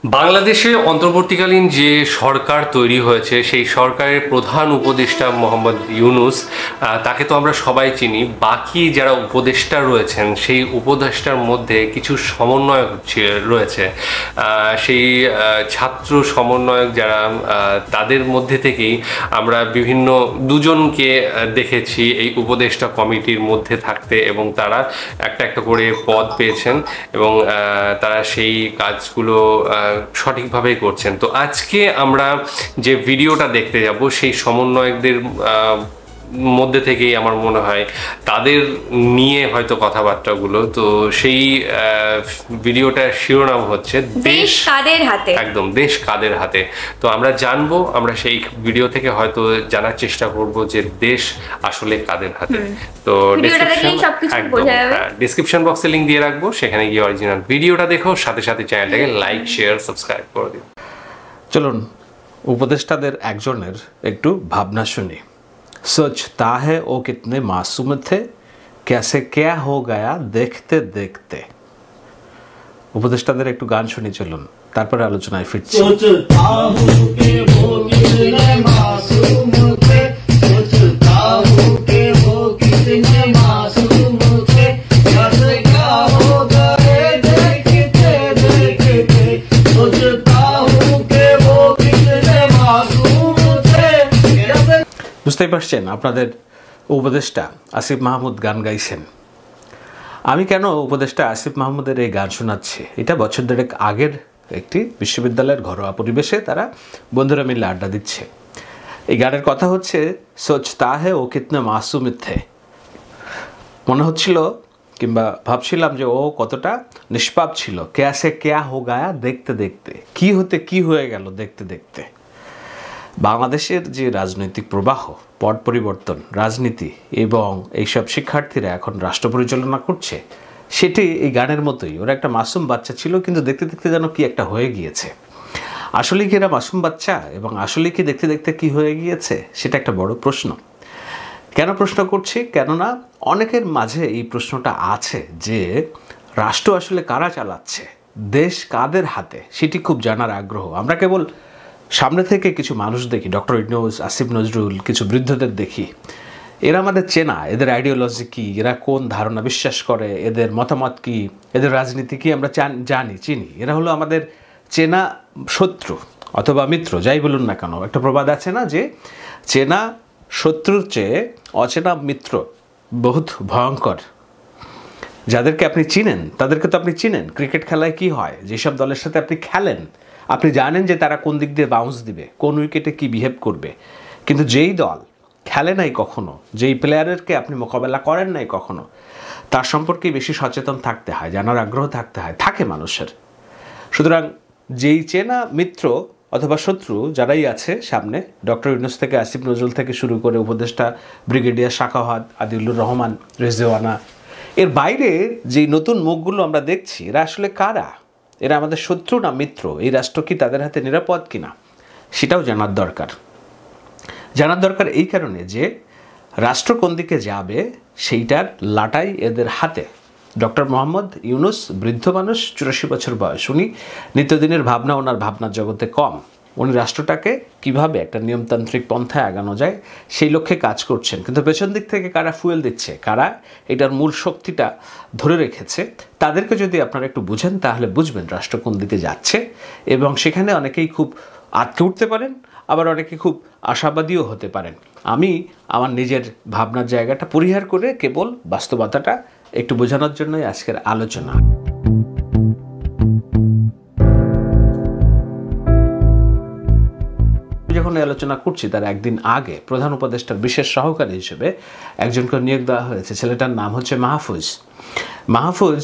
বাংলাদেশে অন্তর্বর্তীকালীন যে সরকার তৈরি হয়েছে সেই সরকারের প্রধান উপদেষ্টা মোহাম্মদ ইউনূস, তাকে তো আমরা সবাই চিনি। বাকি যারা উপদেষ্টা রয়েছেন সেই উপদেষ্টার মধ্যে কিছু সমন্বয়ক রয়েছে, সেই ছাত্র সমন্বয়ক যারা, তাদের মধ্যে থেকেই আমরা বিভিন্ন দুজনকে দেখেছি এই উপদেষ্টা কমিটির মধ্যে থাকতে, এবং তারা একটা একটা করে পদ পেয়েছেন এবং তারা সেই কাজগুলো সঠিকভাবেই করছেন। তো আজকে আমরা যে ভিডিওটা দেখতে যাব সেই সমন্বয়কদের মধ্যে থেকেই আমার মনে হয় তাদের নিয়ে হয়তো কথাবার্তাগুলো। তো সেই ভিডিওটার শিরোনাম হচ্ছে দেশ কাদের হাতে। একদম, দেশ কাদের হাতে। তো আমরা জানবো, আমরা সেই ভিডিও থেকে হয়তো জানার চেষ্টা করব যে দেশ আসলে কাদের হাতে। তো ডেসক্রিপশন বক্সে লিংক দিয়ে রাখবো, সেখানে গিয়ে অরিজিনাল ভিডিওটা দেখো, সাথে সাথে চ্যানেলটাকে লাইক শেয়ার সাবস্ক্রাইব করে দিও। চলুন উপদেষ্টাদের একজনের একটু ভাবনা শুনি। सोचता है वो कितने मासूम थे, कैसे क्या हो गया देखते देखते। উপদেষ্টাদের একটু গান শুনি, চলুন তারপরে আলোচনায় ফিরছি। বুঝতেই পারছেন, আপনাদের উপদেষ্টা আসিফ মাহমুদ গান গাইছেন। আমি কেন উপদেষ্টা আসিফ মাহমুদের এই গান শোনাচ্ছি? এটা বছর দেড়েক আগের একটি বিশ্ববিদ্যালয়ের ঘরোয়া পরিবেশে তারা বন্ধুরা মিলে আড্ডা দিচ্ছে। এই গানের কথা হচ্ছে সোচতা হে ও কিতনে মাসুম থে। মনে হচ্ছিল কিংবা ভাবছিলাম যে ও কতটা নিষ্পাপ ছিল। ক্যাসে ক্যা হো গায়া দেখতে দেখতে, কি হতে কি হয়ে গেল দেখতে দেখতে। বাংলাদেশের যে রাজনৈতিক প্রবাহ, পট পরিবর্তন, রাজনীতি এবং এইসব শিক্ষার্থীরা এখন রাষ্ট্র পরিচালনা করছে, সেটি এই গানের মতোই। ওরা একটা মাসুম বাচ্চা ছিল, কিন্তু দেখতে দেখতে যেন কি একটা হয়ে গিয়েছে। আসলে কি এরা মাসুম বাচ্চা, এবং আসলে কি দেখতে দেখতে কি হয়ে গিয়েছে, সেটা একটা বড় প্রশ্ন। কেন প্রশ্ন করছি? কেননা অনেকের মাঝে এই প্রশ্নটা আছে যে রাষ্ট্র আসলে কারা চালাচ্ছে, দেশ কাদের হাতে, সেটি খুব জানার আগ্রহ। আমরা কেবল সামনে থেকে কিছু মানুষ দেখি, ডক্টর ইউনূস, আসিফ নজরুল, কিছু বৃদ্ধদের দেখি। এরা আমাদের চেনা, এদের আইডিওলজি কী, এরা কোন ধারণা বিশ্বাস করে, এদের মতামত কী, এদের রাজনীতি কী আমরা জানি, চিনি। এরা হলো আমাদের চেনা শত্রু অথবা মিত্র, যাই বলুন না কেন। একটা প্রবাদ আছে না যে চেনা শত্রুর চেয়ে অচেনা মিত্র বহুত ভয়ঙ্কর। যাদেরকে আপনি চিনেন তাদেরকে তো আপনি চিনেন। ক্রিকেট খেলায় কি হয়, যেসব দলের সাথে আপনি খেলেন আপনি জানেন যে তারা কোন দিক দিয়ে বাউন্স দিবে, কোন উইকেটে কি বিহেভ করবে। কিন্তু যেই দল খেলে নাই কখনো, যেই প্লেয়ারকে আপনি মোকাবেলা করেন নাই কখনো, তার সম্পর্কে বেশি সচেতন থাকতে হয়, জানার আগ্রহ থাকতে হয়, থাকে মানুষের। সুতরাং যেই চেনা মিত্র অথবা শত্রু যারাই আছে সামনে, ডক্টর ইউনূস থেকে আসিফ নজরুল থেকে শুরু করে উপদেষ্টা ব্রিগেডিয়ার সাখাওয়াত, আদিলুর রহমান, রেজওয়ানা, এর বাইরে যেই নতুন মুখগুলো আমরা দেখছি, এরা আসলে কারা? এরা আমাদের শত্রু না মিত্র? এই রাষ্ট্র কি তাদের হাতে নিরাপদ কিনা, সেটাও জানার দরকার। জানার দরকার এই কারণে যে রাষ্ট্র কোন দিকে যাবে সেইটার লাটাই এদের হাতে। ডক্টর মোহাম্মদ ইউনূস বৃদ্ধ মানুষ, 84 বছর বয়স। উনি নিত্যদিনের ভাবনা, ওনার ভাবনার জগতে কম। উনি রাষ্ট্রটাকে কিভাবে একটা নিয়মতান্ত্রিক পন্থায় আগানো যায় সেই লক্ষ্যে কাজ করছেন। কিন্তু পেছন দিক থেকে কারা ফুয়েল দিচ্ছে, কারা এটার মূল শক্তিটা ধরে রেখেছে, তাদেরকে যদি আপনারা একটু বুঝেন তাহলে বুঝবেন রাষ্ট্র কোন দিকে যাচ্ছে। এবং সেখানে অনেকেই খুব আটকে উঠতে পারেন, আবার অনেকে খুব আশাবাদীও হতে পারেন। আমি আমার নিজের ভাবনার জায়গাটা পরিহার করে কেবল বাস্তবতাটা একটু বোঝানোর জন্যই আজকের আলোচনা। যখন এই আলোচনা করছি তার একদিন আগে প্রধান উপদেষ্টার বিশেষ সহকারী হিসেবে একজনকে নিয়োগ দেওয়া হয়েছে। ছেলেটার নাম হচ্ছে মাহফুজ। মাহফুজ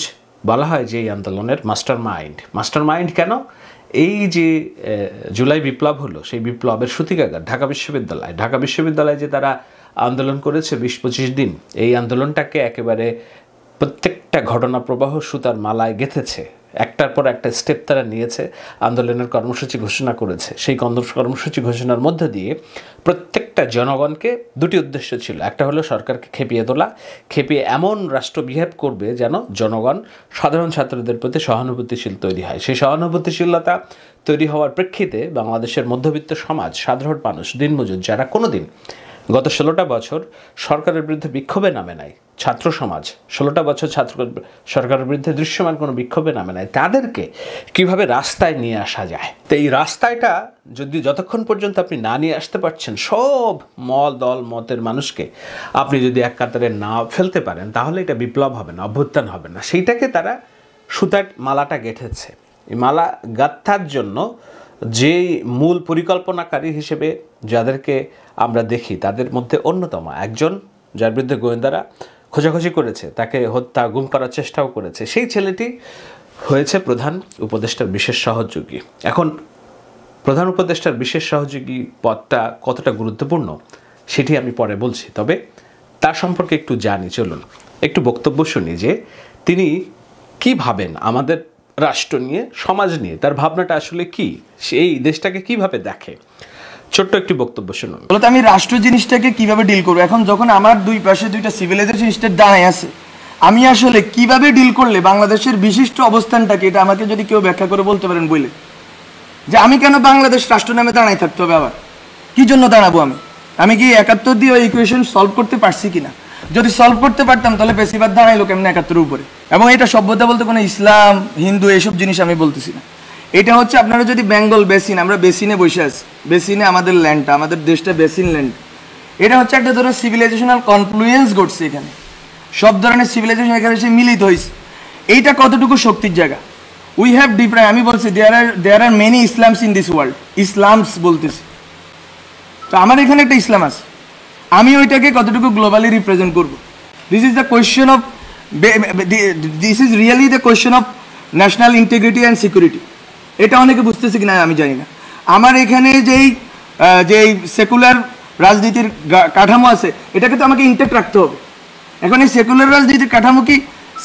বলা হয় যে এই আন্দোলনের মাস্টার মাইন্ড। মাস্টার মাইন্ড কেন? এই যে জুলাই বিপ্লব হলো, সেই বিপ্লবের সূতিকাগার ঢাকা বিশ্ববিদ্যালয়। ঢাকা বিশ্ববিদ্যালয়ে যে তারা আন্দোলন করেছে 20-25 দিন, এই আন্দোলনটাকে একেবারে প্রত্যেকটা ঘটনা প্রবাহ সুতার মালায় গেঁথেছে। একটার পর একটা স্টেপ তারা নিয়েছে, আন্দোলনের কর্মসূচি ঘোষণা করেছে। সেই কর্মসূচি ঘোষণার মধ্য দিয়ে প্রত্যেকটা জনগণকে দুটি উদ্দেশ্য ছিল। একটা হলো সরকারকে খেপিয়ে তোলা, খেপিয়ে এমন রাষ্ট্র বিহেভ করবে যেন জনগণ সাধারণ ছাত্রদের প্রতি সহানুভূতিশীল তৈরি হয়। সেই সহানুভূতিশীলতা তৈরি হওয়ার প্রেক্ষিতে বাংলাদেশের মধ্যবিত্ত সমাজ, সাধারণ মানুষ, দিনমজুর যারা কোনোদিন গত 16টা বছর সরকারের বিরুদ্ধে বিক্ষোভে নামে নাই, ছাত্র সমাজ 16টা বছর সরকারের বিরুদ্ধে দৃশ্যমান কোনো বিক্ষোভে নামে নাই, তাদেরকে কিভাবে রাস্তায় নিয়ে আসা যায়। তো এই রাস্তাটা যতক্ষণ পর্যন্ত আপনি না নিয়ে আসতে পারছেন, সব দল মতের মানুষকে আপনি যদি এক কাতারে না ফেলতে পারেন, তাহলে এটা বিপ্লব হবে না, অভ্যুত্থান হবে না। সেইটাকে তারা সুতার মালাটা গেঁথেছে। এই মালা গাঁথার জন্য যে মূল পরিকল্পনাকারী হিসেবে যাদেরকে আমরা দেখি, তাদের মধ্যে অন্যতম একজন, যার বিরুদ্ধে গোয়েন্দারা খোঁজাখুঁজি করেছে, তাকে হত্যা গুম করার চেষ্টাও করেছে, সেই ছেলেটি হয়েছে প্রধান উপদেষ্টার বিশেষ সহযোগী। এখন প্রধান উপদেষ্টার বিশেষ সহযোগী পদটা কতটা গুরুত্বপূর্ণ সেটি আমি পরে বলছি, তবে তার সম্পর্কে একটু জানি। চলুন একটু বক্তব্য শুনি যে তিনি কি ভাবেন আমাদের রাষ্ট্র নিয়ে, সমাজ নিয়ে, তার ভাবনাটা আসলে কি, সেই দেশটাকে কিভাবে দেখে। ছোট্ট একটি বক্তব্য শুনুন। বলতে আমি রাষ্ট্র জিনিসটাকে কিভাবে ডিল করবো, এখন যখন আমার দুই পাশে দুইটা সিভিলাইজেশন স্টেট দাঁড়ায় আছে, আমি আসলে কিভাবে ডিল করলে বাংলাদেশের বিশিষ্ট অবস্থানটাকে, এটা আমাকে যদি কেউ ব্যাখ্যা করে বলতে পারেন বলে, যে আমি কেন বাংলাদেশ রাষ্ট্র নামে দাঁড়াই থাকতে হবে, আবার কি জন্য দাঁড়াবো, আমি কি 71 দিয়ে ওই ইকুয়েশন সলভ করতে পারছি কিনা? যদি সলভ করতে পারতাম তাহলে বেশিরভাগ দাঁড়াইলো কেমনি 71 উপরে। এবং এটা সভ্যতা বলতে কোনো ইসলাম, হিন্দু এইসব জিনিস আমি বলতেছি না। এটা হচ্ছে আপনারা যদি বেঙ্গল বেসিন, আমরা বেসিনে বসে আছি, বেসিনে আমাদের ল্যান্ডটা, আমাদের দেশটা বেসিন ল্যান্ড। এটা হচ্ছে একটা ধরনের সিভিলাইজেশনাল কনফ্লুয়েন্স ঘটছে এখানে, সব ধরনের সিভিলাইজেশন এখানে এসে মিলিত হয়েছে। এইটা কতটুকু শক্তির জায়গা? উই হ্যাভ ডিফারেন্ট, আমি বলছি there are many Islams in this world, Islams বলতেছি। তো আমার এখানে একটা ইসলাম আছে, আমি ওইটাকে কতটুকু গ্লোবালি রিপ্রেজেন্ট করব? This is the question of, this is really the question of national integrity and security. এটা অনেকে বুঝতেছে কিনা আমি জানি না। আমার এখানে যেই সেকুলার রাজনীতির কাঠামো আছে, এটাকে তো আমাকে ইনটেক্ট রাখতে হবে। এখন এই সেকুলার রাজনীতির কাঠামো কি,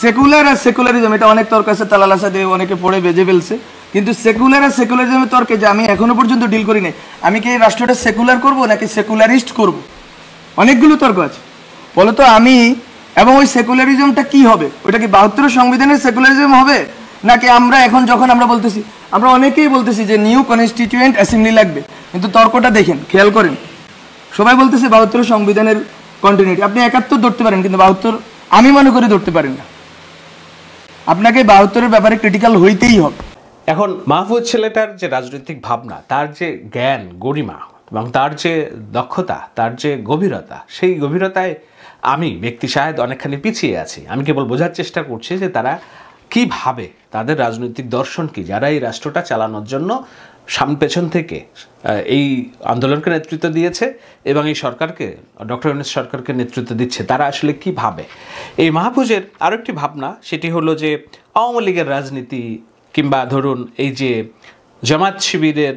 সেকুলার আর সেকুলারিজম, এটা অনেক তর্ক আছে, তালালাসা দিয়ে অনেকে পড়ে বেজে ফেলছে। কিন্তু সেকুলার আর সেকুলারিজমের তর্কে যে আমি এখনো পর্যন্ত ডিল করি নাই, আমি কি এই রাষ্ট্রটা সেকুলার করব নাকি সেকুলারিস্ট করব, অনেকগুলো তর্ক আছে। বলতো আমি, এবং ওই সেকুলারিজমটা কি হবে, ওইটা কি 72 সংবিধানের সেকুলারিজম হবে, নাকি আমরা এখন যখন আমরা বলতেছি, আমরা অনেকেই বলতেছি যে নিউ কনস্টিটিউয়েন্ট অ্যাসেম্বলি লাগবে, কিন্তু তর্কটা দেখেন, খেয়াল করেন, সবাই বলতেছে 72 সংবিধানের কন্টিনিউটি। আপনি 71 ধরতে পারেন, কিন্তু 72 আমি মনে করি ধরতে পারেন না। আপনাকে 72-এর ব্যাপারে ক্রিটিক্যাল হইতেই হবে। এখন মাহফুজ ছেলেটার যে রাজনৈতিক ভাবনা, তার যে জ্ঞান গরিমা এবং তার যে দক্ষতা, তার যে গভীরতা, সেই গভীরতায় আমি ব্যক্তি শাহেদ অনেকখানি পিছিয়ে আছি। আমি কেবল বোঝার চেষ্টা করছি যে তারা কি ভাবে, তাদের রাজনৈতিক দর্শন কি, যারা এই রাষ্ট্রটা চালানোর জন্য সামনে পেছন থেকে এই আন্দোলনকে নেতৃত্ব দিয়েছে এবং এই সরকারকে, ডক্টর ইউনূস সরকারকে নেতৃত্ব দিচ্ছে, তারা আসলে কি ভাবে। এই মাহফুজের আরেকটি ভাবনা, সেটি হলো যে আওয়ামী লীগের রাজনীতি কিংবা ধরুন এই যে জামাত শিবিরের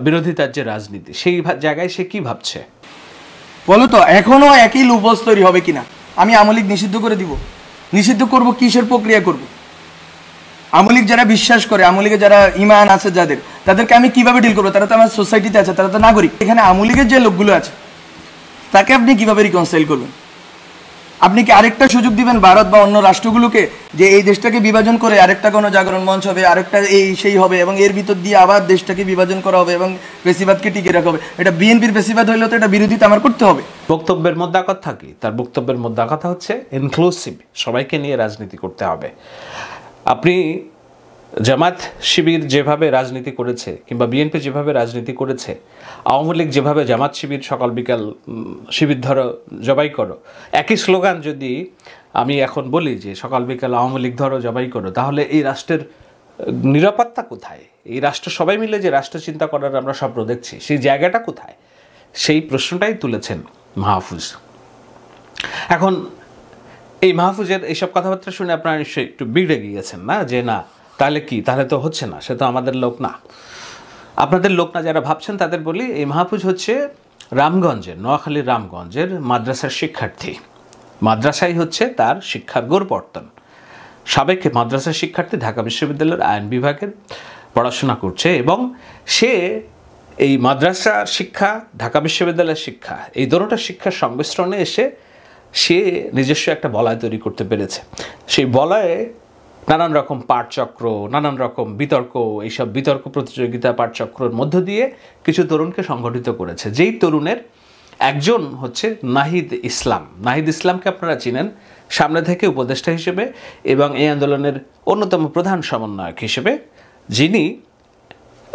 বিরোধিতার যে রাজনীতি, সেই জায়গায় সে কি ভাবছে বলো তো। এখনো একই লুপস তৈরি হবে কিনা? আমি আওয়ামী লীগ নিষিদ্ধ করে দিব, নিষিদ্ধ করব, কিসের প্রক্রিয়া করব? আওয়ামী লীগ যারা বিশ্বাস করে, আওয়ামী লীগের যারা ইমান আছে যাদের, তাদেরকে আমি কিভাবে ডিল করবো? তারা তো আমার সোসাইটিতে আছে, তারা তো নাগরিক। এখানে আওয়ামী লীগের যে লোকগুলো আছে, তাকে আপনি কিভাবে রিকনসাইল করবেন? আপনি কি আরেকটা সুযোগ দিবেন ভারত বা অন্য রাষ্ট্রগুলোকে, যে এই দেশটাকে বিভাজন করে আরেকটা কোনো জাগরণ মঞ্চ হবে, আরেকটা এই সেই হবে, এবং এর ভিতর দিয়ে আবার দেশটাকে বিভাজন করা হবে এবং বেশিবাদকে টিকে রাখা হবে? এটা বিএনপির বেশিবাদ হইলেও তো এটা বিরোধিতা আমার করতে হবে। বক্তব্যের মধ্যে কথা কি? তার বক্তব্যের মধ্যে কথা হচ্ছে ইনক্লুসিভ, সবাইকে নিয়ে রাজনীতি করতে হবে। আপনি জামাত শিবির যেভাবে রাজনীতি করেছে কিংবা বিএনপি যেভাবে রাজনীতি করেছে, আওয়ামী লীগ যেভাবে জামাত শিবির সকাল বিকাল শিবির ধরো জবাই করো, একই স্লোগান যদি আমি এখন বলি যে সকাল বিকাল আওয়ামী লীগ ধরো জবাই করো, তাহলে এই রাষ্ট্রের নিরাপত্তা কোথায়? এই রাষ্ট্র সবাই মিলে যে রাষ্ট্র চিন্তা করার আমরা স্বপ্ন দেখছি, সেই জায়গাটা কোথায়? সেই প্রশ্নটাই তুলেছেন মাহফুজ। এখন এই মাহফুজের এইসব কথাবার্তা শুনে আপনারা নিশ্চয়ই একটু বিগড়ে গিয়েছেন না, যে না তাহলে কি, তাহলে তো হচ্ছে না, সে তো আমাদের লোক না। আপনাদের লোক না যারা ভাবছেন তাদের বলি, এই মাহফুজ হচ্ছে রামগঞ্জের, নোয়াখালীর রামগঞ্জের মাদ্রাসার শিক্ষার্থী। মাদ্রাসাই হচ্ছে তার শিক্ষার গোড়পর্তন। সাবেক মাদ্রাসা শিক্ষার্থী, ঢাকা বিশ্ববিদ্যালয়ের আইন বিভাগের পড়াশোনা করছে এবং সে এই মাদ্রাসা শিক্ষা, ঢাকা বিশ্ববিদ্যালয়ের শিক্ষা, এই দুটোটা শিক্ষার সংমিশ্রণে এসে সে নিজস্ব একটা বলয় তৈরি করতে পেরেছে। সেই বলয়ে নানান রকম পাঠচক্র, নানান রকম বিতর্ক, এইসব বিতর্ক প্রতিযোগিতা পাঠচক্রের মধ্য দিয়ে কিছু তরুণকে সংগঠিত করেছে। যেই তরুণের একজন হচ্ছে নাহিদ ইসলাম। নাহিদ ইসলামকে আপনারা চিনেন সামনে থেকে উপদেষ্টা হিসেবে এবং এই আন্দোলনের অন্যতম প্রধান সমন্বয়ক হিসেবে, যিনি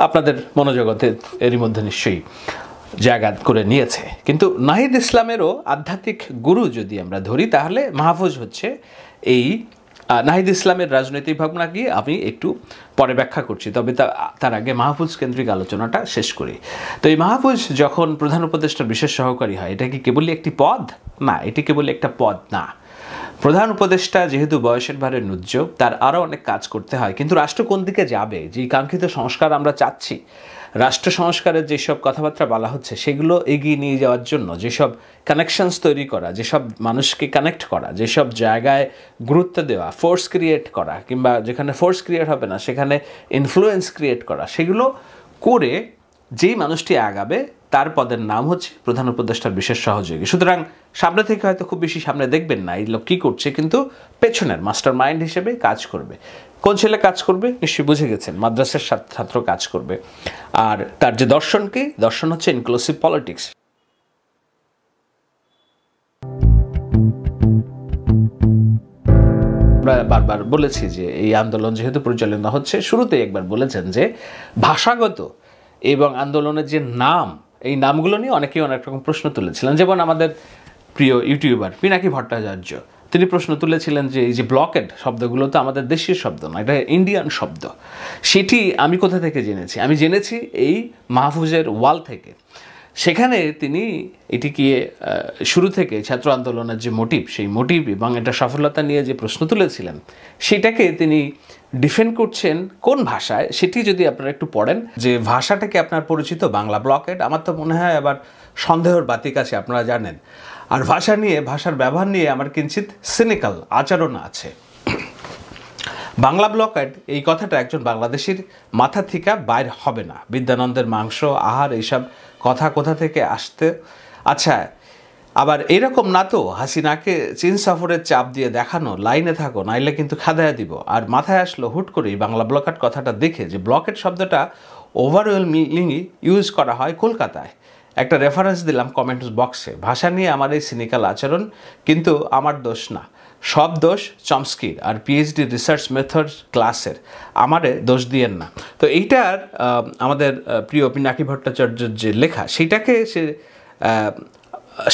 আপনাদের মনোজগতে এরই মধ্যে নিশ্চয়ই জায়গা করে নিয়েছে। কিন্তু নাহিদ ইসলামেরও আধ্যাত্মিক গুরু যদি আমরা ধরি, তাহলে মাহফুজ হচ্ছে এই নাহিদ ইসলামের রাজনৈতিক ভাবনা কি আমি একটু পরে ব্যাখ্যা করছি, তবে তার আগে মাহফুজ কেন্দ্রিক আলোচনাটা শেষ করি। তো এই মাহফুজ যখন প্রধান উপদেষ্টার বিশেষ সহকারী হয়, এটা কি কেবলই একটি পদ? না, এটি কেবল একটা পদ না। প্রধান উপদেষ্টা যেহেতু বয়সের ভারে নুজ্জ, তার আরও অনেক কাজ করতে হয়। কিন্তু রাষ্ট্র কোন দিকে যাবে, যে কাঙ্ক্ষিত সংস্কার আমরা চাচ্ছি, রাষ্ট্র সংস্কারের যেসব কথাবার্তা বলা হচ্ছে, সেগুলো এগিয়ে নিয়ে যাওয়ার জন্য যেসব কানেকশনস তৈরি করা, যেসব মানুষকে কানেক্ট করা, যেসব জায়গায় গুরুত্ব দেওয়া, ফোর্স ক্রিয়েট করা, কিংবা যেখানে ফোর্স ক্রিয়েট হবে না সেখানে ইনফ্লুয়েন্স ক্রিয়েট করা, সেগুলো করে যেই মানুষটি আগাবে তার পদের নাম হচ্ছে প্রধান উপদেষ্টার বিশেষ সহযোগী। সুতরাং সামনে থেকে হয়তো খুব বেশি সামনে দেখবেন না এই লোক কী করছে, কিন্তু পেছনের মাস্টার মাইন্ড হিসেবে কাজ করবে। কোন ছেলে কাজ করবে নিশ্চয়ই বুঝে গেছেন, মাদ্রাসার ছাত্র কাজ করবে। আর তার যে দর্শন কি, দর্শন হচ্ছে ইনক্লুসিভ পলিটিক্স। আমরা বারবার বলেছি যে এই আন্দোলন যেহেতু পরিচালনা হচ্ছে, শুরুতেই একবার বলেছেন যে ভাষাগত এবং আন্দোলনের যে নাম, এই নামগুলো নিয়ে অনেকেই অনেক রকম প্রশ্ন তুলেছিলেন। যেমন আমাদের প্রিয় ইউটিউবার পিনাকি ভট্টাচার্য, তিনি প্রশ্ন তুলেছিলেন যে এই যে ব্লকেড শব্দগুলো তো আমাদের দেশীয় শব্দ না, এটা ইন্ডিয়ান শব্দ। সেটি আমি কোথা থেকে জেনেছি? আমি জেনেছি এই মাহফুজের ওয়াল থেকে। সেখানে তিনি এটিকে শুরু থেকে ছাত্র আন্দোলনের যে মোটিভ, সেই মোটিভ এবং এটা সফলতা নিয়ে যে প্রশ্ন তুলেছিলেন, সেটাকে তিনি ডিফেন্ড করছেন কোন ভাষায়, সেটি যদি আপনারা একটু পড়েন, যে ভাষাটাকে আপনার পরিচিত বাংলা ব্লকেড, আমার তো মনে হয় আবার সন্দেহের বাতিক আছে, আপনারা জানেন। আর ভাষা নিয়ে, ভাষার ব্যবহার নিয়ে আমার কিঞ্চিত সিনিক্যাল আচরণ আছে। বাংলা ব্লকেড এই কথাটা একজন বাংলাদেশির মাথা থেকে বাইর হবে না। বিদ্যানন্দের মাংস আহার এইসব কথা কোথা থেকে আসতে। আচ্ছা, আবার এরকম না তো হাসিনাকে চীন সফরের চাপ দিয়ে দেখানো, লাইনে থাকো নাইলে কিন্তু খাদায়া দিব, আর মাথায় আসলো হুট করেই বাংলা ব্লকেট কথাটা দেখে যে ব্লকেট শব্দটা ওভারওয়েলমিংলি ইউজ করা হয় কলকাতায়। একটা রেফারেন্স দিলাম কমেন্টস বক্সে। ভাষা নিয়ে আমার এই সিনিক্যাল আচরণ কিন্তু আমার দোষ না, সব দোষ চমস্কির আর পিএইচডি রিসার্চ মেথড ক্লাসের, আমারে দোষ দিয়েন না। তো এইটার আমাদের প্রিয় পিনাকি ভট্টাচার্যের যে লেখা, সেইটাকে সে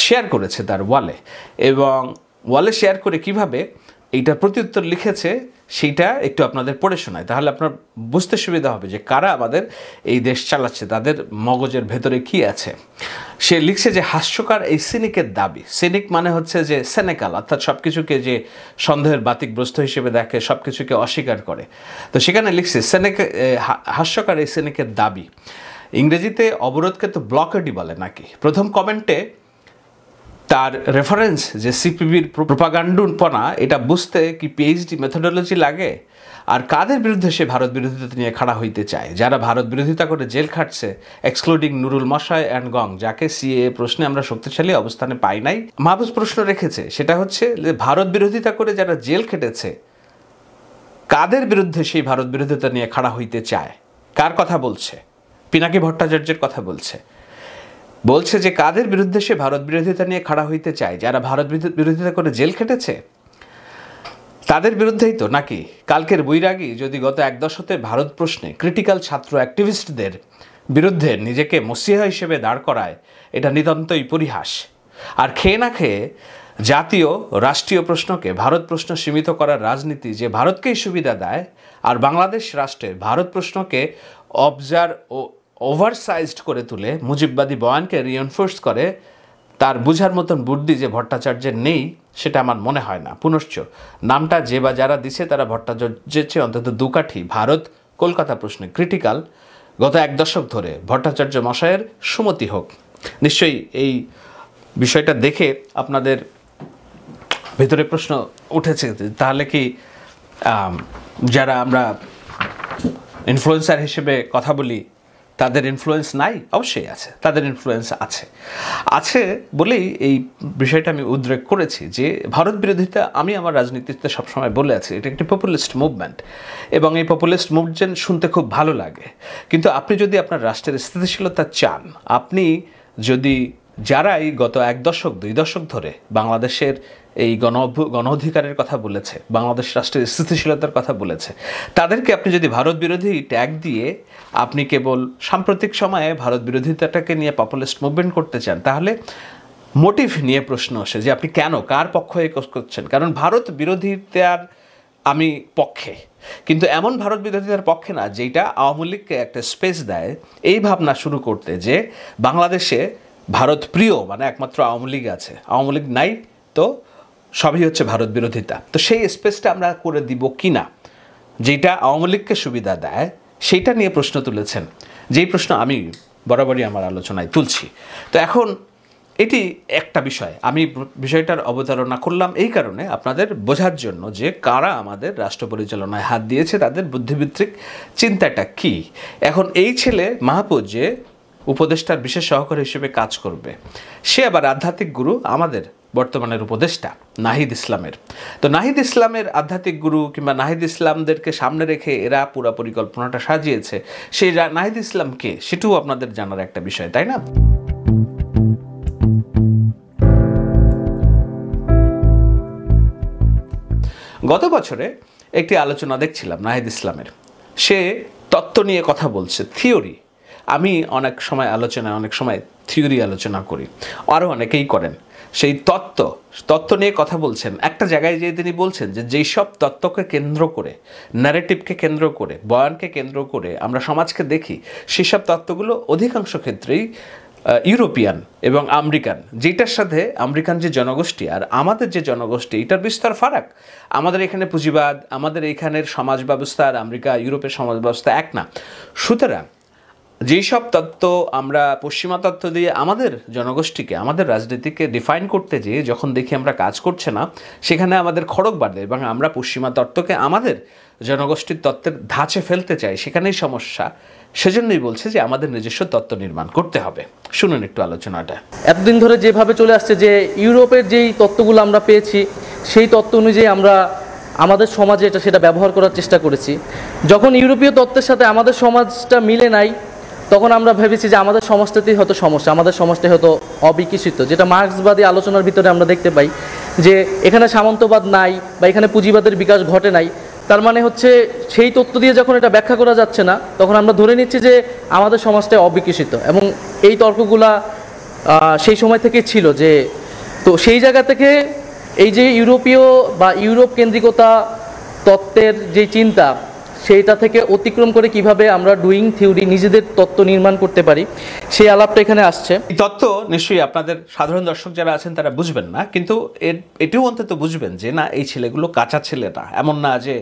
শেয়ার করেছে তার ওয়ালে, এবং ওয়ালে শেয়ার করে কিভাবে এইটার প্রত্যুত্তর লিখেছে সেইটা একটু আপনাদের পড়ে শোনায়, তাহলে আপনার বুঝতে সুবিধা হবে যে কারা আমাদের এই দেশ চালাচ্ছে, তাদের মগজের ভেতরে কি আছে। সে লিখছে যে হাস্যকর এই সিনিকের দাবি, সিনিক মানে হচ্ছে যে সেনেকাল, অর্থাৎ সব কিছুকে যে সন্দেহের বাতিকগ্রস্ত হিসেবে দেখে, সব কিছুকে অস্বীকার করে। তো সেখানে লিখছে হাস্যকর এই সিনিকের দাবি, ইংরেজিতে অবরোধকে তো ব্লকেডই বলে নাকি। প্রথম কমেন্টে তার রেফারেন্স যে সিপিবির প্রোপাগান্ডুপনা, এটা বুঝতে কি পিএইচডি মেথোডোলজি লাগে? আর কাদের বিরুদ্ধে সে ভারত বিরোধিতা নিয়ে খাড়া হইতে চায়? যারা ভারত বিরোধিতা করে জেল খাটছে, এক্সক্লুডিং নুরুল মশাই অ্যান্ড গং, যাকে সিএএ প্রশ্নে আমরা শক্তিশালী অবস্থানে পাই নাই। মাহফুজ প্রশ্ন রেখেছে, সেটা হচ্ছে যে ভারত বিরোধিতা করে যারা জেল খেটেছে, কাদের বিরুদ্ধে সেই ভারত বিরোধিতা নিয়ে খাড়া হইতে চায়? কার কথা বলছে? পিনাকি ভট্টাচার্যের কথা বলছে। বলছে যে কাদের বিরুদ্ধে সে ভারত বিরোধিতা নিয়ে খাড়া হইতে চায়? যারা ভারত বিরোধিতা করে জেল খেটেছে তাদের বিরুদ্ধেই তো নাকি? কালকের বৈরাগী যদি গত এক দশকে ভারত প্রশ্নে ক্রিটিক্যাল ছাত্র অ্যাক্টিভিস্টদের বিরুদ্ধে নিজেকে মসিহা হিসেবে দাঁড় করায়, এটা নিতান্তই পরিহাস। আর খেয়ে না খেয়ে জাতীয় রাষ্ট্রীয় প্রশ্নকে ভারত প্রশ্ন সীমিত করার রাজনীতি যে ভারতকেই সুবিধা দেয়, আর বাংলাদেশ রাষ্ট্রে ভারত প্রশ্নকে ওভারসাইজড করে তুলে মুজিববাদী বয়ানকে রিএনফোর্স করে, তার বুঝার মতন বুদ্ধি যে ভট্টাচার্যের নেই, সেটা আমার মনে হয় না। পুনশ্চ নামটা যে বা যারা দিছে তারা ভট্টাচার্যের চেয়ে অন্তত দুকাঠি ভারত কলকাতা প্রশ্নে ক্রিটিক্যাল। গত এক দশক ধরে ভট্টাচার্য মশায়ের সুমতি হোক। নিশ্চয়ই এই বিষয়টা দেখে আপনাদের ভেতরে প্রশ্ন উঠেছে, তাহলে কি যারা আমরা ইনফ্লুয়েন্সার হিসেবে কথা বলি তাদের ইনফ্লুয়েন্স নাই? অবশ্যই আছে, তাদের ইনফ্লুয়েন্স আছে বলেই এই বিষয়টা আমি উদ্রেক করেছি যে ভারত বিরোধিতা আমি আমার রাজনীতিতে সবসময় বলে আছি এটা একটি পপুলিস্ট মুভমেন্ট, এবং এই পপুলিস্ট মুভমেন্ট শুনতে খুব ভালো লাগে। কিন্তু আপনি যদি আপনার রাষ্ট্রের স্থিতিশীলতা চান, আপনি যদি যারা এই গত 1 দশক 2 দশক ধরে বাংলাদেশের এই গণ অধিকারের কথা বলেছে, বাংলাদেশ রাষ্ট্রের স্থিতিশীলতার কথা বলেছে, তাদেরকে আপনি যদি ভারত বিরোধী ট্যাগ দিয়ে আপনি কেবল সাম্প্রতিক সময়ে ভারত বিরোধিতাটাকে নিয়ে পপুলিস্ট মুভমেন্ট করতে চান, তাহলে মোটিভ নিয়ে প্রশ্ন আসে যে আপনি কেন, কার পক্ষ হয়ে করছেন। কারণ ভারত বিরোধিতার আমি পক্ষে, কিন্তু এমন ভারত বিরোধিতার পক্ষে না যেটা আওয়ামী লীগকে একটা স্পেস দেয় এই ভাবনা শুরু করতে যে বাংলাদেশে ভারত প্রিয় মানে একমাত্র আওয়ামী লীগ আছে, আওয়ামী লীগ নাই তো সবই হচ্ছে ভারত বিরোধিতা। তো সেই স্পেসটা আমরা করে দিব কি না, যেটা আওয়ামী লীগকে সুবিধা দেয়, সেইটা নিয়ে প্রশ্ন তুলেছেন, যেই প্রশ্ন আমি বরাবরই আমার আলোচনায় তুলছি। তো এখন এটি একটা বিষয়, আমি বিষয়টার অবতারণা করলাম এই কারণে আপনাদের বোঝার জন্য যে কারা আমাদের রাষ্ট্র পরিচালনায় হাত দিয়েছে, তাদের বুদ্ধিবৃত্তিক চিন্তাটা কি। এখন এই ছেলে মাহফুজ যে উপদেষ্টার বিশেষ সহকারী হিসেবে কাজ করবে, সে আবার আধ্যাত্মিক গুরু আমাদের বর্তমানের উপদেষ্টা নাহিদ ইসলামের। তো নাহিদ ইসলামের আধ্যাত্মিক গুরু কিংবা নাহিদ ইসলামদেরকে সামনে রেখে এরা পুরো পরিকল্পনাটা সাজিয়েছে। সেই নাহিদ ইসলাম কে সেটাও আপনাদের জানার একটা বিষয়, তাই না? গত বছরে একটি আলোচনা দেখছিলাম নাহিদ ইসলামের, সে তত্ত্ব নিয়ে কথা বলছে, থিওরি। আমি অনেক সময় আলোচনায় অনেক সময় থিওরি আলোচনা করি, আরও অনেকেই করেন। সেই তত্ত্ব নিয়ে কথা বলছেন, একটা জায়গায় যেয়ে তিনি বলছেন যে যেই সব তত্ত্বকে কেন্দ্র করে, ন্যারেটিভকে কেন্দ্র করে, বয়ানকে কেন্দ্র করে আমরা সমাজকে দেখি, সেসব তত্ত্বগুলো অধিকাংশ ক্ষেত্রেই ইউরোপিয়ান এবং আমেরিকান, যেটার সাথে আমেরিকান যে জনগোষ্ঠী আর আমাদের যে জনগোষ্ঠী এটার বিস্তর ফারাক। আমাদের এখানে পুঁজিবাদ, আমাদের এইখানের সমাজ ব্যবস্থা আর আমেরিকা ইউরোপের সমাজ ব্যবস্থা এক না। সুতরাং যেই সব তত্ত্ব আমরা পশ্চিমা তত্ত্ব দিয়ে আমাদের জনগোষ্ঠীকে, আমাদের রাজনীতিকে ডিফাইন করতে যেয়ে যখন দেখি আমরা কাজ করছে না, সেখানে আমাদের খড়গ বাঁধে এবং আমরা পশ্চিমা তত্ত্বকে আমাদের জনগোষ্ঠীর তত্ত্বের ধাঁচে ফেলতে চাই, সেখানেই সমস্যা। সেজন্যই বলছে যে আমাদের নিজস্ব তত্ত্ব নির্মাণ করতে হবে। শুনুন একটু আলোচনাটা। এতদিন ধরে যেভাবে চলে আসছে যে ইউরোপের যেই তত্ত্বগুলো আমরা পেয়েছি সেই তত্ত্ব অনুযায়ী আমরা আমাদের সমাজে সেটা ব্যবহার করার চেষ্টা করেছি। যখন ইউরোপীয় তত্ত্বের সাথে আমাদের সমাজটা মিলে নাই, তখন আমরা ভেবেছি যে আমাদের সমাজটাতেই হয়তো সমস্যা, আমাদের সমাজটাই হয়তো অবিকশিত, যেটা মার্ক্সবাদী আলোচনার ভিতরে আমরা দেখতে পাই যে এখানে সামন্তবাদ নাই বা এখানে পুঁজিবাদের বিকাশ ঘটে নাই। তার মানে হচ্ছে সেই তত্ত্ব দিয়ে যখন এটা ব্যাখ্যা করা যাচ্ছে না, তখন আমরা ধরে নিচ্ছি যে আমাদের সমাজটা অবিকশিত। এবং এই তর্কগুলা সেই সময় থেকে ছিল যে, তো সেই জায়গা থেকে এই যে ইউরোপীয় বা ইউরোপ কেন্দ্রিকতা তত্ত্বের যে চিন্তা, সেইটা থেকে অতিক্রম করে কিভাবে আমরা ডুইং থিওরি নিজেদের তত্ত্ব নির্মাণ করতে পারি, সেই আলাপটা এখানে আসছে। এই তত্ত্ব নিশ্চয়ই আপনাদের সাধারণ দর্শক যারা আছেন তারা বুঝবেন না, কিন্তু এটিও অন্তত বুঝবেন যে না, এই ছেলেগুলো কাঁচা ছেলে না। এমন না যে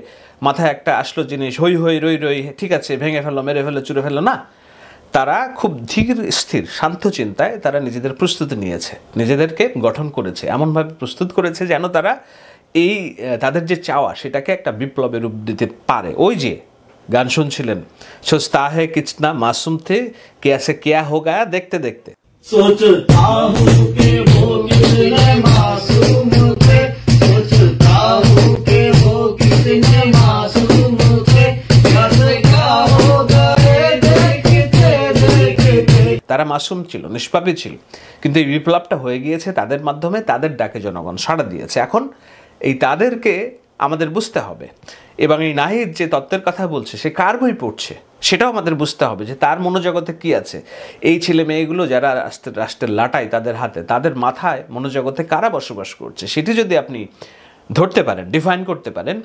মাথায় একটা আসলো জিনিস হই হই রই রই ঠিক আছে ভেঙে ফেললো, মেরে ফেললো, চুরে ফেললো, না। তারা খুব ধীর স্থির শান্ত চিন্তায় তারা নিজেদের প্রস্তুতি নিয়েছে, নিজেদেরকে গঠন করেছে, এমনভাবে প্রস্তুত করেছে যেন তারা এই তাদের যে চাওয়া সেটাকে একটা বিপ্লবের রূপ দিতে পারে। ওই যে গান শুনছিলেন, সোচতা হে কিচনা মাসুম থে কেসে কিয়া হো গায়া দেখতে দেখতে। सोचता हूँ कि वो कितने मासूम थे, सोचता हूँ कि वो कितने मासूम थे, कैसे क्या हो गए देखते देखते। তারা মাসুম ছিল, নিষ্পাপী ছিল, কিন্তু এই বিপ্লবটা হয়ে গিয়েছে তাদের মাধ্যমে, তাদের ডাকে জনগণ সাড়া দিয়েছে। এখন এই তাদেরকে আমাদের বুঝতে হবে, এবং এই নাহিদ যে তত্ত্বের কথা বলছে সে কার বই পড়ছে সেটাও আমাদের বুঝতে হবে যে তার মনোজগতে কি আছে। এই ছেলে মেয়েগুলো যারা রাষ্ট্রের লাটাই তাদের হাতে, তাদের মাথায় মনোজগতে কারা বসবাস করছে, সেটি যদি আপনি ধরতে পারেন, ডিফাইন করতে পারেন,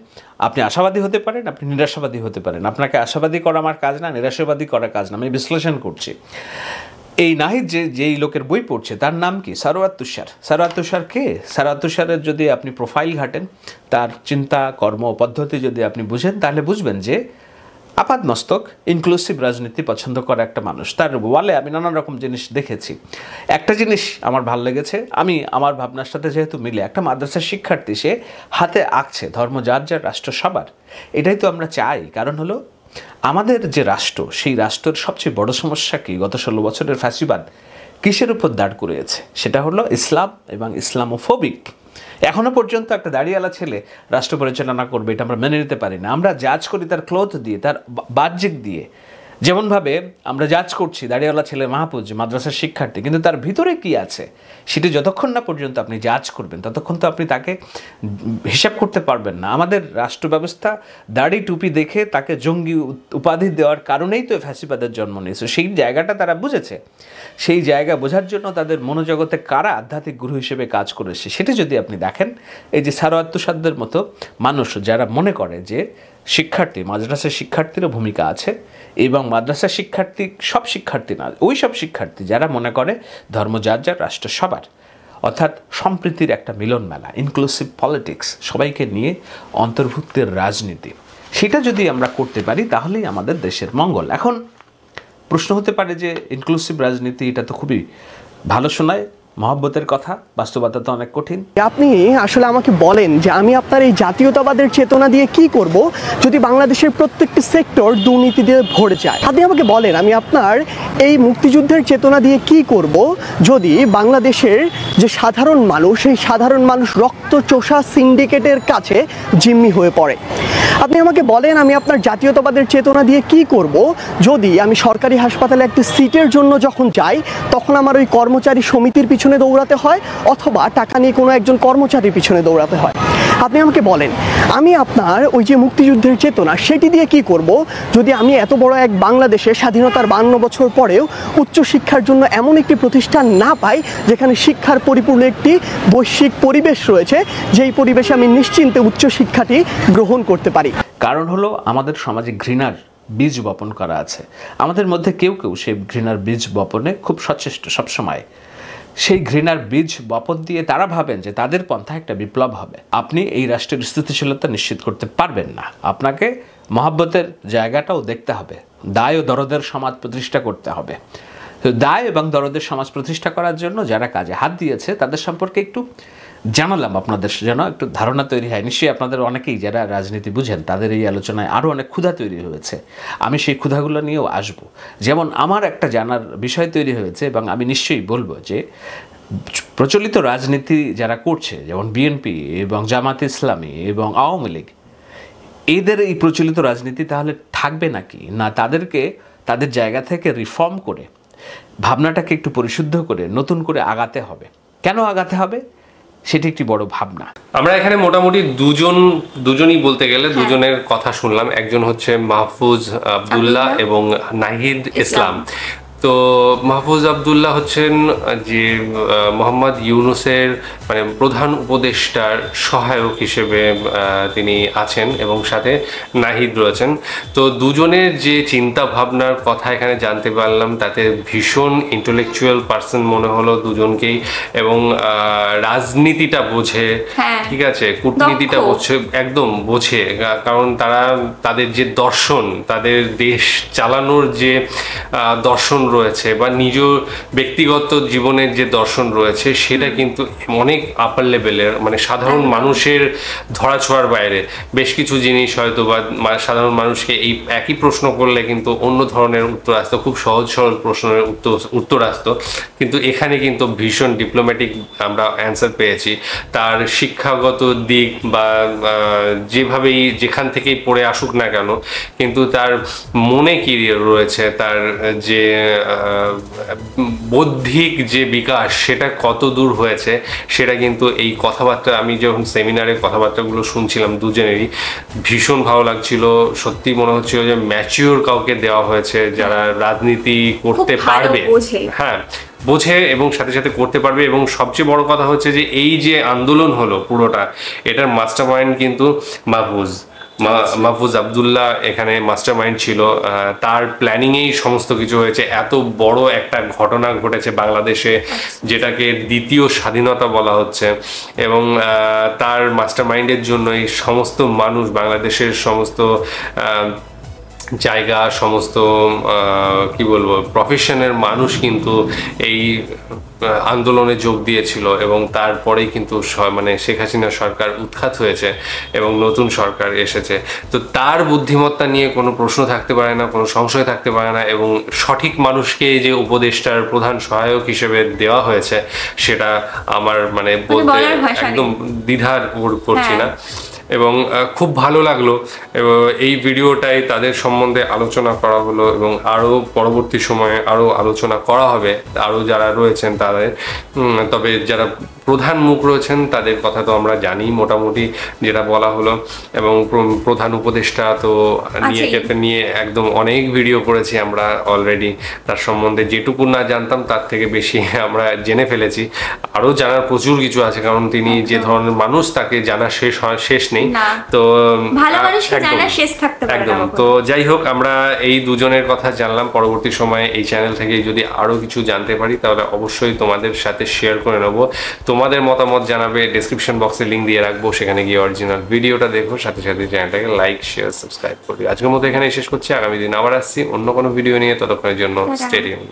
আপনি আশাবাদী হতে পারেন, আপনি নিরাশাবাদী হতে পারেন। আপনাকে আশাবাদী করা আমার কাজ না, নিরাশাবাদী করা কাজ না, আমি বিশ্লেষণ করছি। এই নাহিদ যেই লোকের বই পড়ছে তার নাম কি? সারওয়ার তুষার। সারওয়ার তুষার কে? সারওয়ার তুষারের যদি আপনি প্রোফাইল ঘাটেন, তার চিন্তা কর্ম পদ্ধতি যদি আপনি বুঝেন, তাহলে বুঝবেন যে আপাতমস্তক ইনক্লুসিভ রাজনীতি পছন্দ করা একটা মানুষ। তার ওয়ালে আমি নানান রকম জিনিস দেখেছি। একটা জিনিস আমার ভালো লেগেছে, আমি আমার ভাবনার সাথে যেহেতু মিলে, একটা মাদ্রাসার শিক্ষার্থী সে হাতে আঁকছে ধর্ম যার যার, রাষ্ট্র সবার। এটাই তো আমরা চাই। কারণ হলো আমাদের যে রাষ্ট্র, সেই রাষ্ট্রের সবচেয়ে বড় সমস্যা কি, গত 16 বছরের ফ্যাসিবাদ কিসের উপর দাঁড় করিয়েছে? সেটা হলো ইসলাম এবং ইসলামোফোবিক। এখনো পর্যন্ত একটা দাড়িওয়ালা ছেলে রাষ্ট্র পরিচালনা করবে এটা আমরা মেনে নিতে পারি না। আমরা জাজ করি তার ক্লোথ দিয়ে, তার বাহ্যিক দিয়ে। যেমনভাবে আমরা জাজ করছি দাড়িওয়ালা ছেলে মাহফুজ মাদ্রাসার শিক্ষার্থী, কিন্তু তার ভিতরে কি আছে সেটি যতক্ষণ না পর্যন্ত আপনি জাজ করবেন ততক্ষণ তো আপনি তাকে হিসাব করতে পারবেন না। আমাদের রাষ্ট্র ব্যবস্থা দাড়ি টুপি দেখে তাকে জঙ্গি উপাধি দেওয়ার কারণেই তো ফ্যাসিবাদের জন্ম নিয়েছে। সেই জায়গাটা তারা বুঝেছে। সেই জায়গা বোঝার জন্য তাদের মনোজগতে কারা আধ্যাত্মিক গুরু হিসেবে কাজ করেছে সেটা যদি আপনি দেখেন, এই যে সারোয়ার তুষারদের মতো মানুষ যারা মনে করে যে শিক্ষার্থী, মাদ্রাসার শিক্ষার্থীরও ভূমিকা আছে, এবং মাদ্রাসা শিক্ষার্থী সব শিক্ষার্থী না, ওই সব শিক্ষার্থী যারা মনে করে ধর্ম যার যার, রাষ্ট্র সবার, অর্থাৎ সম্প্রীতির একটা মিলন মেলা, ইনক্লুসিভ পলিটিক্স, সবাইকে নিয়ে অন্তর্ভুক্তের রাজনীতি, সেটা যদি আমরা করতে পারি তাহলেই আমাদের দেশের মঙ্গল। এখন প্রশ্ন হতে পারে যে ইনক্লুসিভ রাজনীতি এটা তো খুবই ভালো শোনায়, মহব্বতের কথা, বাস্তবতা তো অনেক কঠিন। আপনি আসলে আমাকে বলেন যে আমি আপনার এই জাতীয়তাবাদের চেতনা দিয়ে কি করব যদি বাংলাদেশের প্রত্যেকটি সেক্টর দুর্নীতি দিয়ে ভরে যায়? আপনি আমাকে বলেন আমি আপনার এই মুক্তিযুদ্ধের চেতনা দিয়ে কি করব যদি বাংলাদেশের যে সাধারণ মানুষ, সেই সাধারণ মানুষ রক্তচোষা সিন্ডিকেটের কাছে জিম্মি হয়ে পড়ে? আপনি আমাকে বলেন আমি আপনার জাতীয়তাবাদের চেতনা দিয়ে কি করব যদি আমি সরকারি হাসপাতালে একটি সিটের জন্য যখন যাই তখন আমার ওই কর্মচারী সমিতির পিছনে দৌড়াতে হয় অথবা টাকা নিয়ে কোনো একজন কর্মচারীর পিছনে দৌড়াতে হয়? আপনি আমাকে বলেন আমি আপনার ওই যে মুক্তিযুদ্ধের চেতনা সেটি দিয়ে কি করব যদি আমি এত বড় এক বাংলাদেশে স্বাধীনতার 52 বছর পরেও উচ্চশিক্ষার জন্য এমন একটি প্রতিষ্ঠান না পাই যেখানে শিক্ষার পরিপূর্ণ একটি বৈশ্বিক পরিবেশ রয়েছে, যেই পরিবেশে আমি নিশ্চিন্তে উচ্চশিক্ষাটি গ্রহণ করতে পারি? কারণ হলো আমাদের সমাজে ঘৃণার বীজ বপন করা আছে। আমাদের মধ্যে কেউ কেউ সেই ঘৃণার বীজ বপনে খুব সচেষ্ট সবসময়। সেই ঘৃণার বীজ বপন দিয়ে তারা ভাবেন যে তাদের পন্থা একটা বিপ্লব হবে। আপনি এই রাষ্ট্রের স্থিতিশীলতা নিশ্চিত করতে পারবেন না। আপনাকে মহব্বতের জায়গাটাও দেখতে হবে, দায় ও দরদের সমাজ প্রতিষ্ঠা করতে হবে। তো দায় এবং দরদের সমাজ প্রতিষ্ঠা করার জন্য যারা কাজে হাত দিয়েছে তাদের সম্পর্কে একটু জানালাম, আপনাদের যেন একটু ধারণা তৈরি হয়। নিশ্চয়ই আপনাদের অনেকেই যারা রাজনীতি বুঝেন তাদের এই আলোচনায় আরও অনেক ক্ষুধা তৈরি হয়েছে। আমি সেই ক্ষুধাগুলো নিয়েও আসব। যেমন আমার একটা জানার বিষয় তৈরি হয়েছে এবং আমি নিশ্চয়ই বলবো যে প্রচলিত রাজনীতি যারা করছে, যেমন বিএনপি এবং জামাত ইসলামী এবং আওয়ামী লীগ, এদের এই প্রচলিত রাজনীতি তাহলে থাকবে নাকি না তাদেরকে তাদের জায়গা থেকে রিফর্ম করে ভাবনাটাকে একটু পরিশুদ্ধ করে নতুন করে আগাতে হবে? কেন আগাতে হবে সেটি একটি বড় ভাবনা। আমরা এখানে মোটামুটি দুজনই বলতে গেলে দুজনের কথা শুনলাম। একজন হচ্ছে মাহফুজ আব্দুল্লাহ এবং নাহিদ ইসলাম। তো মাহফুজ আব্দুল্লাহ হচ্ছেন যে মোহাম্মদ ইউনূসের মানে প্রধান উপদেষ্টার সহায়ক হিসেবে তিনি আছেন এবং সাথে নাহিদ রয়েছেন। তো দুজনের যে চিন্তা ভাবনার কথা এখানে জানতে পারলাম তাতে ভীষণ ইন্টেলেকচুয়াল পার্সন মনে হলো দুজনকেই, এবং রাজনীতিটা বোঝে, ঠিক আছে, কূটনীতিটা বোঝে, একদম বোঝে। কারণ তারা তাদের যে দর্শন, তাদের দেশ চালানোর যে দর্শন রয়েছে বা নিজ ব্যক্তিগত জীবনের যে দর্শন রয়েছে সেটা কিন্তু অনেক আপার লেভেলের, মানে সাধারণ মানুষের ধরাছোঁয়ার বাইরে। বেশ কিছু জিনিস হয়তো বা সাধারণ মানুষকে এই একই প্রশ্ন করলে কিন্তু অন্য ধরনের উত্তর আসতো, খুব সহজ সরল প্রশ্নের উত্তর আসতো, কিন্তু এখানে কিন্তু ভীষণ ডিপ্লোম্যাটিক আমরা অ্যান্সার পেয়েছি। তার শিক্ষাগত দিক বা যেভাবেই যেখান থেকেই পড়ে আসুক না কেন, কিন্তু তার মনে কি রয়েছে, তার যে বৌদ্ধিক যে বিকাশ সেটা কত দূর হয়েছে সেটা কিন্তু এই কথাবার্তা, আমি যখন সেমিনারে কথাবার্তাগুলো শুনছিলাম দুজনেরই ভীষণ ভালো লাগছিল। সত্যি মনে হচ্ছিল যে ম্যাচিওর কাউকে দেওয়া হয়েছে যারা রাজনীতি করতে পারবে, হ্যাঁ বোঝে এবং সাথে সাথে করতে পারবে। এবং সবচেয়ে বড় কথা হচ্ছে যে এই যে আন্দোলন হলো পুরোটা, এটার মাস্টার মাইন্ড কিন্তু মাহফুজ আব্দুল্লাহ এখানে মাস্টার মাইন্ড ছিল। তার প্ল্যানিংয়েই সমস্ত কিছু হয়েছে। এত বড় একটা ঘটনা ঘটেছে বাংলাদেশে যেটাকে দ্বিতীয় স্বাধীনতা বলা হচ্ছে, এবং তার মাস্টার মাইন্ডের জন্যই সমস্ত মানুষ, বাংলাদেশের সমস্ত জায়গা, সমস্ত কি বলবো প্রফেশনের মানুষ কিন্তু এই আন্দোলনে যোগ দিয়েছিল এবং তারপরেই কিন্তু মানে শেখ হাসিনা সরকার উৎখাত হয়েছে এবং নতুন সরকার এসেছে। তো তার বুদ্ধিমত্তা নিয়ে কোনো প্রশ্ন থাকতে পারে না, কোনো সংশয় থাকতে পারে না, এবং সঠিক মানুষকে যে উপদেষ্টার প্রধান সহায়ক হিসেবে দেওয়া হয়েছে সেটা আমার মানে বলতে একদম দ্বিধার করছি না। এবং খুব ভালো লাগলো এবং এই ভিডিওটাই তাদের সম্বন্ধে আলোচনা করা হলো এবং আরও পরবর্তী সময়ে আরও আলোচনা করা হবে আরও যারা রয়েছেন তাদের। তবে যারা প্রধান মুখ রয়েছেন তাদের কথা তো আমরা জানি মোটামুটি যেটা বলা হলো, এবং প্রধান উপদেষ্টা তো নিয়ে একদম অনেক ভিডিও করেছি আমরা অলরেডি, তার সম্বন্ধে যেটুকু না জানতাম তার থেকে বেশি আমরা জেনে ফেলেছি। আরও জানার প্রচুর কিছু আছে, কারণ তিনি যে ধরনের মানুষ তাকে জানা শেষ নেই। তো একদম। তো যাই হোক, আমরা এই দুজনের কথা জানলাম। পরবর্তী সময়ে এই চ্যানেল থেকে যদি আরও কিছু জানতে পারি তাহলে অবশ্যই তোমাদের সাথে শেয়ার করে নেবো। তোমাদের মতামত জানাবে, ডেসক্রিপশন বক্সে লিঙ্ক দিয়ে রাখবো, সেখানে গিয়ে অরিজিনাল ভিডিওটা দেখো, সাথে সাথে চ্যানেলটাকে লাইক শেয়ার সাবস্ক্রাইব করি। আজকের মতো এখানে শেষ করছি, আগামী দিন আবার আসছি অন্য কোনো ভিডিও নিয়ে। ততক্ষণের জন্য স্টে টিউনড।